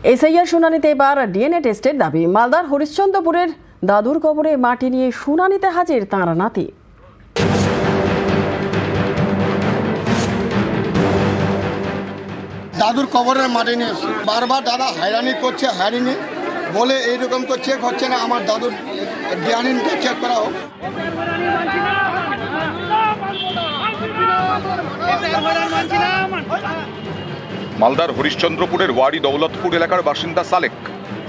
SIR শুনানিতে এবার DNA টেস্টের দাবি। মালদার হরিশ্চন্দ্রপুরের দাদুর কবরে মাটি নিয়ে শুনানিতে হাজির তাঁর নাতি। দাদুর কবরের মাটি নিয়ে বারবার দাদা হয়রানি করছে, হয়রানি বলে এইরকম তো চেক হচ্ছে না, আমার দাদুর ডিএনএটা চেক করা হোক। মালদার হরিশ্চন্দ্রপুরের ওয়ারি দৌলতপুর এলাকার বাসিন্দা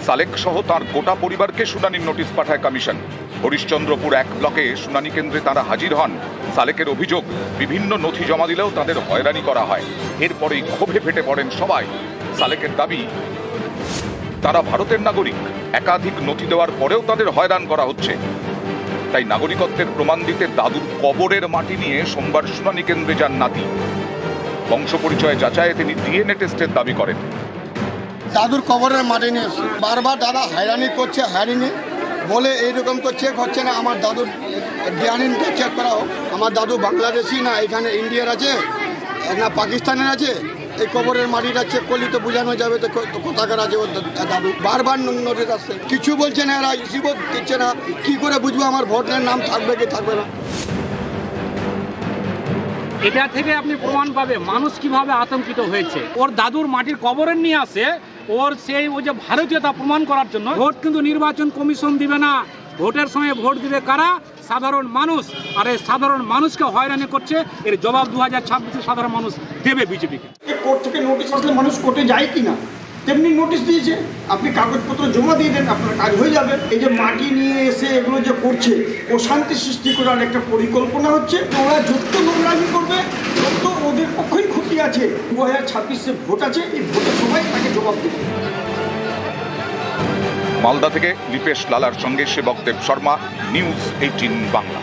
সালেক সহ তার গোটা পরিবারকে শুনানির নোটিশ পাঠায় কমিশন। হরিশ্চন্দ্রপুর 1 ব্লকে শুনানি কেন্দ্রে তারা হাজির হন। সালেকের অভিযোগ, বিভিন্ন নথি জমা দিলেও তাদের হয়রানি করা হয়। এরপরেই ক্ষোভে ফেটে পড়েন সবাই। সালেকের দাবি, তারা ভারতের নাগরিক, একাধিক নথি দেওয়ার পরেও তাদের হয়রান করা হচ্ছে। তাই নাগরিকত্বের প্রমাণ দিতে দাদুর কবরের মাটি নিয়ে সোমবার শুনানি কেন্দ্রে যান নাতি। বংশ পরিচয় যাচাইয়ে তিনি ডিএনএ টেস্টের দাবি করেন। দাদুর কবরের মাটি নিয়ে বারবার দাদা হয়রানি করছে, হয়রানি বলে এইরকম তো চেক হচ্ছে না, আমার দাদুর ডিএনএটা চেক করা হোক। আমার দাদু বাংলাদেশি না এখানে ইন্ডিয়ার আছে না পাকিস্তানের আছে, এই কবরের মাটিটা চেক করলে তো বোঝানো যাবে তো কোথাকার আছে ওর দাদু। বারবার নোটিশ আসছে, কিছু বলছে না, এরা রিসিভও দিচ্ছে না। কি করে বুঝবো আমার ভোটের নাম থাকবে কি থাকবে না? এটা থেকে আপনি প্রমাণ পাবে মানুষ কিভাবে আতঙ্কিত হয়েছে। ওর দাদুর মাটির কবরে নিয়ে আসে ওর ওই যে ভারতীয়তা প্রমাণ করার জন্য। ভোট কিন্তু নির্বাচন কমিশন দিবে না, ভোটের সময় ভোট দিবে কারা? সাধারণ মানুষ। আর এই সাধারণ মানুষকে হয়রানি করছে, এর জবাব 2026 সাধারণ মানুষ দেবে বিজেপিকে। কোর্ট থেকে নোটিশ আসলে মানুষ কোর্টে যায় কিনা, তেমনি নোটিশ দিয়েছে, আপনি কাগজপত্র জমা দিয়ে দেন, আপনার কাজ হয়ে যাবে। এই যে মাটি নিয়ে এসে এগুলো যে করছে, অশান্তি সৃষ্টি করার একটা পরিকল্পনা হচ্ছে। ওরা যত নোংরামি করবে তত ওদের পক্ষেই ক্ষতি আছে। 2026 ভোট আছে, এই ভোটের সময় তাকে জবাব দেবে। মালদা থেকে লিপেশ লালার সঙ্গে সেবক দেব শর্মা, নিউজ 18 বাংলা।